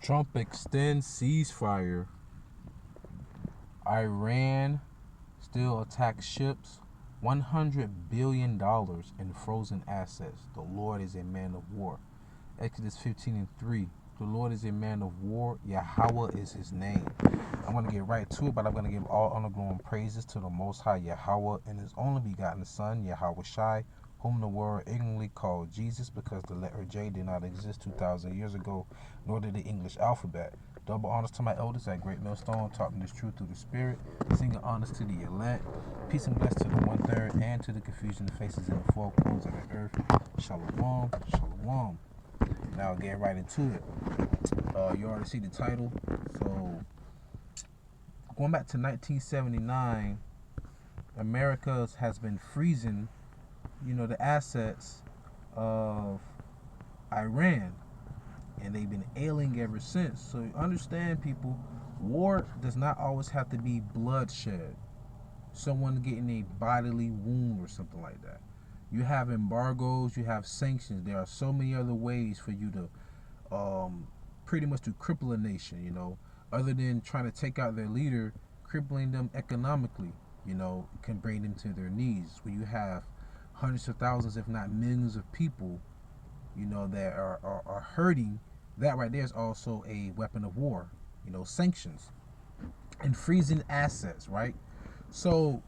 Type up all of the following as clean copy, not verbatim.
Trump extends ceasefire. Iran still attacks ships. $100 billion in frozen assets. The Lord is a man of war. Exodus 15:3. The Lord is a man of war. YAHAWAH is his name. I'm going to get right to it, but I'm going to give all honor, glory, and praises to the Most High YAHAWAH and his only begotten Son, YAHAWASHI, whom the world ignorantly called Jesus, because the letter J did not exist 2,000 years ago, nor did the English alphabet. Double honors to my elders at Great Millstone, taught me this truth through the Spirit. Singing honors to the elect. Peace and bless to the 1/3 and to the confusion that faces in the four corners of the earth. Shalom, shalom. Now get right into it. You already see the title. So going back to 1979, America has been freezing, the assets of Iran, and they've been ailing ever since. So understand, people, war does not always have to be bloodshed, someone getting a bodily wound or something like that. You have embargoes, you have sanctions. There are so many other ways for you to pretty much to cripple a nation, other than trying to take out their leader. Crippling them economically, can bring them to their knees. When you have hundreds of thousands, if not millions of people, that are hurting, that right there is also a weapon of war, sanctions and freezing assets, right? So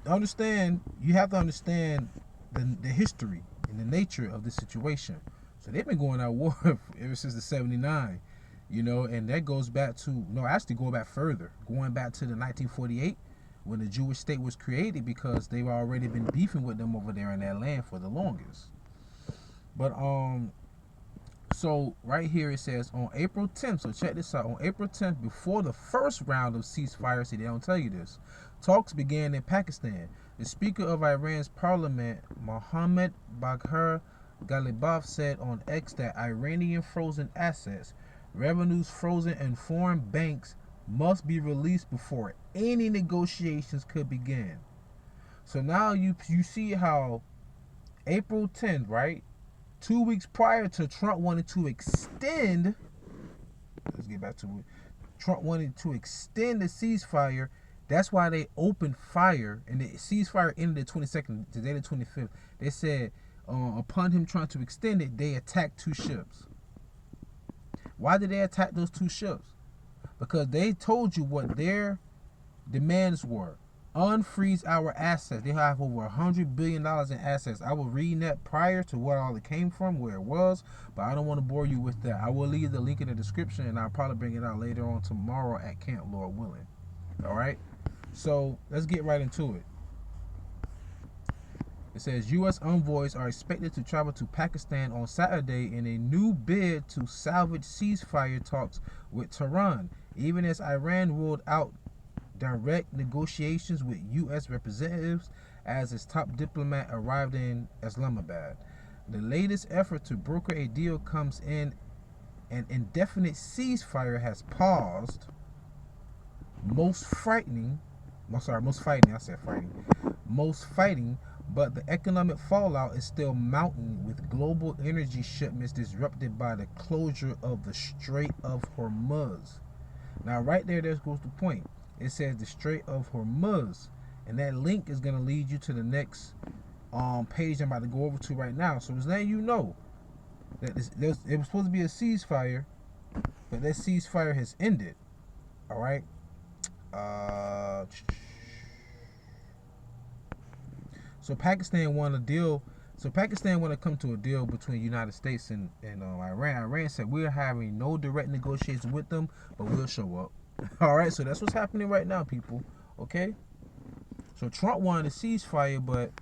you have to understand the history and the nature of this situation. So they've been going at war ever since the 79, and that goes back to, going back further, going back to the 1948 when the Jewish state was created, because they've already been beefing with them over there in that land for the longest. But so right here it says on April 10th, so check this out, on April 10th, before the first round of ceasefire, see, they don't tell you this, talks began in Pakistan. The Speaker of Iran's parliament, Mohammad Bagher Ghalibaf, said on X that Iranian frozen assets, revenues frozen, and foreign banks must be released before any negotiations could begin. So now you see how April 10th, right? 2 weeks prior to Trump wanted to extend, let's get back to it. Trump wanted to extend the ceasefire. That's why they opened fire, and the ceasefire ended the 22nd, today the 25th. They said upon him trying to extend it, they attacked 2 ships. Why did they attack those 2 ships? Because they told you what their demands were. Unfreeze our assets. They have over $100 billion in assets. I will read that prior to where all it came from, where it was, but I don't want to bore you with that. I will leave the link in the description, and I'll probably bring it out later on tomorrow at camp, Lord willing. All right? So let's get right into it. It says U.S. envoys are expected to travel to Pakistan on Saturday in a new bid to salvage ceasefire talks with Tehran, even as Iran ruled out direct negotiations with U.S. representatives as its top diplomat arrived in Islamabad. The latest effort to broker a deal comes in an indefinite ceasefire has paused. Most fighting, but the economic fallout is still mounting, with global energy shipments disrupted by the closure of the Strait of Hormuz. Now right there goes the point. It says the Strait of Hormuz, and that link is going to lead you to the next page I'm about to go over to right now. So it's letting you know that it was supposed to be a ceasefire, but that ceasefire has ended. All right. So Pakistan won a deal. So Pakistan want to come to a deal between the United States and Iran. Iran said we're having no direct negotiations with them, but we'll show up. All right, so that's what's happening right now, people. Okay? So Trump wanted a ceasefire, but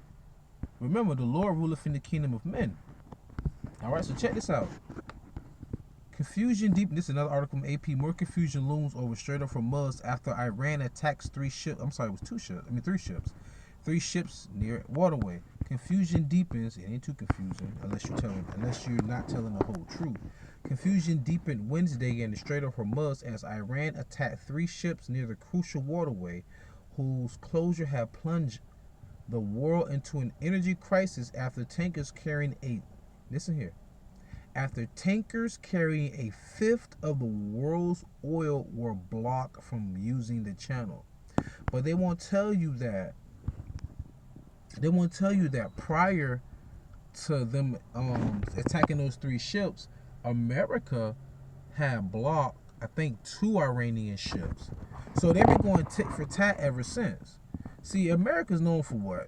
remember, the Lord ruleth in the kingdom of men. All right, so check this out. Confusion deep. This is another article from AP. More confusion looms over Strait of Hormuz after Iran attacks 3 ships. I'm sorry, it was 2 ships. 3 ships. 3 ships near waterway. Confusion deepens. It ain't too confusing unless you're not telling the whole truth. Confusion deepened Wednesday in the Strait of Hormuz as Iran attacked 3 ships near the crucial waterway, whose closure had plunged the world into an energy crisis after tankers carrying after tankers carrying a fifth of the world's oil were blocked from using the channel. But they won't tell you that. They won't tell you that prior to them attacking those 3 ships, America had blocked, I think, 2 Iranian ships. So they've been going tit for tat ever since. See, America's known for what?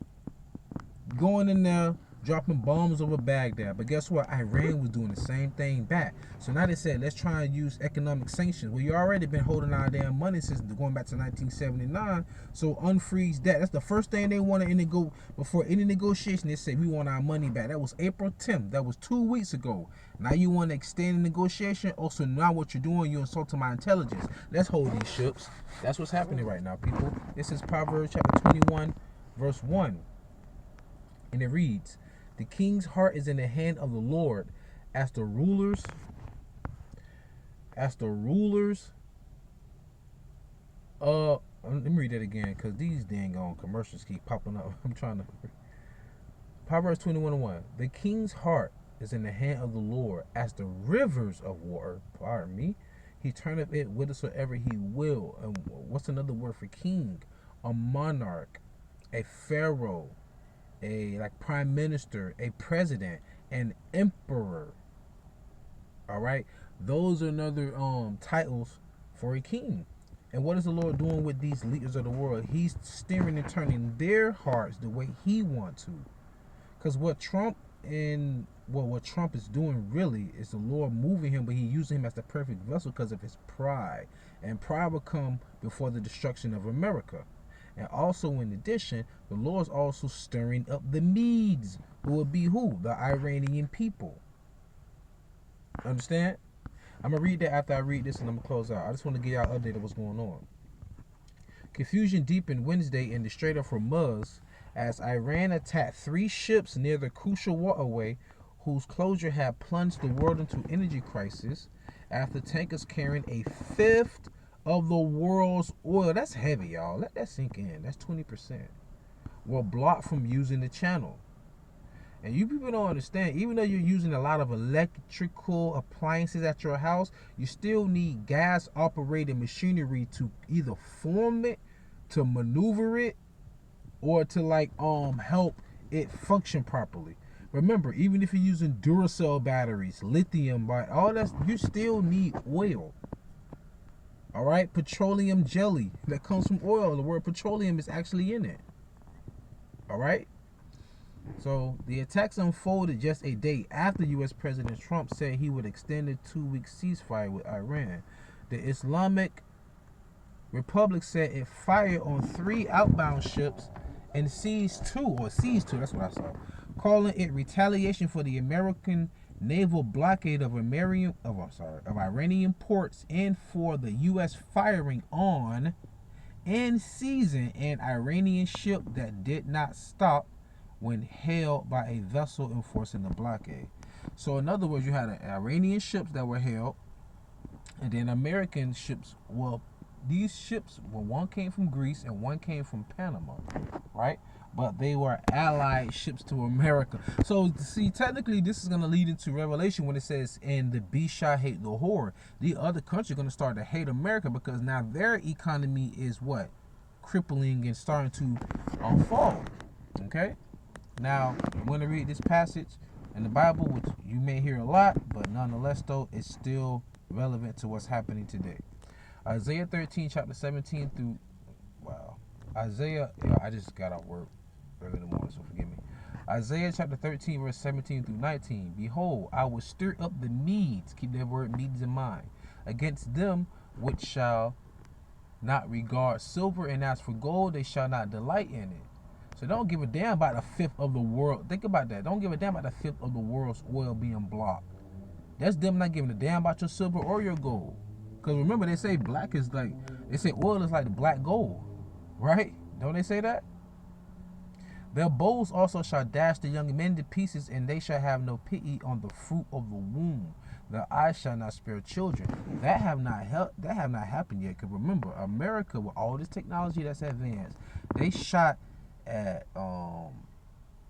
Going in there, dropping bombs over Baghdad. But guess what? Iran was doing the same thing back. So now they said, let's try and use economic sanctions. Well, you already been holding our damn money since going back to 1979. So unfreeze that. That's the first thing they want to go before any negotiation. They say we want our money back. That was April 10th. That was 2 weeks ago. Now you want to extend the negotiation. Also, now what you're doing, you're insulting my intelligence. Let's hold these ships. That's what's happening right now, people. This is Proverbs chapter 21, verse 1. And it reads, the king's heart is in the hand of the Lord, as the rulers let me read that again, because these dang on commercials keep popping up. I'm trying to. Proverbs 21:1. The king's heart is in the hand of the Lord, as the rivers of water. Pardon me. He turneth it whithersoever he will. And what's another word for king? A monarch, a pharaoh, a prime minister, a president, an emperor. All right, those are another titles for a king. And what is the Lord doing with these leaders of the world? He's steering and turning their hearts the way he wants to. Because what Trump is doing really is the Lord moving him, but he using him as the perfect vessel because of his pride. And pride will come before the destruction of America. And also, in addition, the Lord's also stirring up the Medes, who will be who? The Iranian people. Understand? I'm going to read that after I read this, and I'm going to close out. I just want to give y'all an update of what's going on. Confusion deepened Wednesday in the Strait of Hormuz as Iran attacked 3 ships near the crucial waterway, whose closure had plunged the world into energy crisis after tankers carrying a fifth of the world's oil. That's heavy, y'all. Let that sink in. That's 20%. Were blocked from using the channel. And you people don't understand, even though you're using a lot of electrical appliances at your house, you still need gas operated machinery to either form it, to maneuver it, or to help it function properly. Remember, even if you're using Duracell batteries, lithium, all that, you still need oil. All right, petroleum jelly that comes from oil. The word petroleum is actually in it. All right. So the attacks unfolded just a day after U.S. President Trump said he would extend a 2-week ceasefire with Iran. The Islamic Republic said it fired on 3 outbound ships and seized 2, that's what I saw, calling it retaliation for the American naval blockade of Iranian ports and for the U.S. firing on and seizing an Iranian ship that did not stop when held by a vessel enforcing the blockade. So in other words, you had Iranian ships that were held, and then American ships. Well, these ships, one came from Greece and one came from Panama, right? But they were allied ships to America. So see, technically this is going to lead into Revelation when it says, and the beast shall hate the whore. The other countries are going to start to hate America because now their economy is what? Crippling and starting to fall. Okay? Now, I'm going to read this passage in the Bible, which you may hear a lot, but nonetheless, though, it's still relevant to what's happening today. Isaiah 13, chapter 17 through, I just got out work early in the morning, so forgive me. Isaiah chapter 13, verse 17 through 19. Behold, I will stir up the Medes, keep that word Medes in mind, against them which shall not regard silver, and as for gold, they shall not delight in it. So don't give a damn about a fifth of the world. Think about that. Don't give a damn about the fifth of the world's oil being blocked. That's them not giving a damn about your silver or your gold. Because remember, they say oil is like the black gold. Right? Don't they say that? Their bows also shall dash the young men to pieces, and they shall have no pity on the fruit of the womb. Their eyes shall not spare children. That have not happened yet. Because remember, America, with all this technology that's advanced, they shot at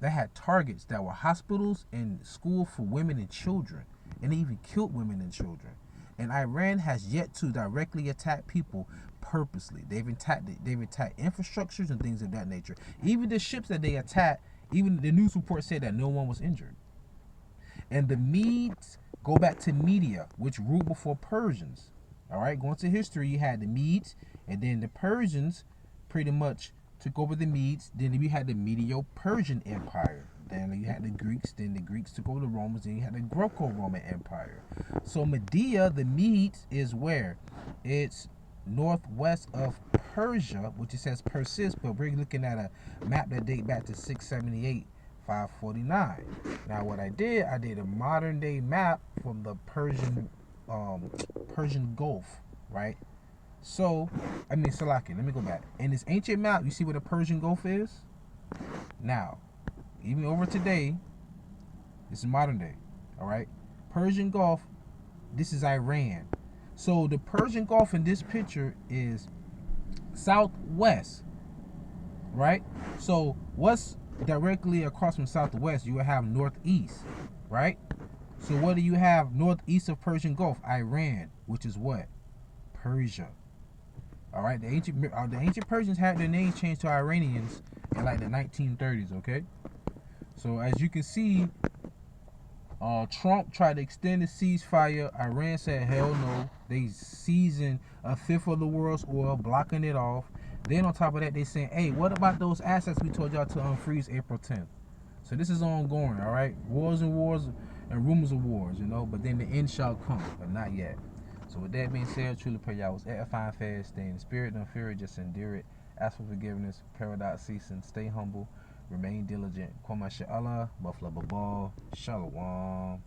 they had targets that were hospitals and school for women and children and they even killed women and children. And Iran has yet to directly attack people purposely. They've attacked infrastructures and things of that nature. Even the ships that they attacked, even the news report said that no one was injured. And the Medes go back to Media, which ruled before Persians. All right, going to history, you had the Medes, and then the Persians pretty much took over the Medes. Then you had the Medo-Persian Empire. Then you had the Greeks. Then the Greeks took over the Romans. Then you had the Greco-Roman Empire. So Media, the Medes, is where? It's northwest of Persia, which it says Persis, but we're looking at a map that dates back to 678, 549. Now what I did a modern day map from the Persian Gulf, right? So, Salaki, let me go back. In this ancient map, you see where the Persian Gulf is? Now, even over today, this is modern day, all right? Persian Gulf, this is Iran. So the Persian Gulf in this picture is southwest, right? So what's directly across from southwest? You will have northeast, right? So what do you have northeast of Persian Gulf? Iran, which is what? Persia. All right, the ancient Persians had their names changed to Iranians in like the 1930s, okay? So as you can see, Trump tried to extend the ceasefire. Iran said hell no. They seizing a fifth of the world's oil, blocking it off. Then on top of that, they saying, hey, what about those assets we told y'all to unfreeze April 10th? So this is ongoing, all right? Wars and rumors of wars, you know, but then the end shall come, but not yet. So with that being said, truly pray y'all was edifying, fast, stay in the spirit, don't fear it, just endure it. Ask for forgiveness, paradox ceasing, stay humble, remain diligent. Kwama Allah, Buffalo Babal, Shalom.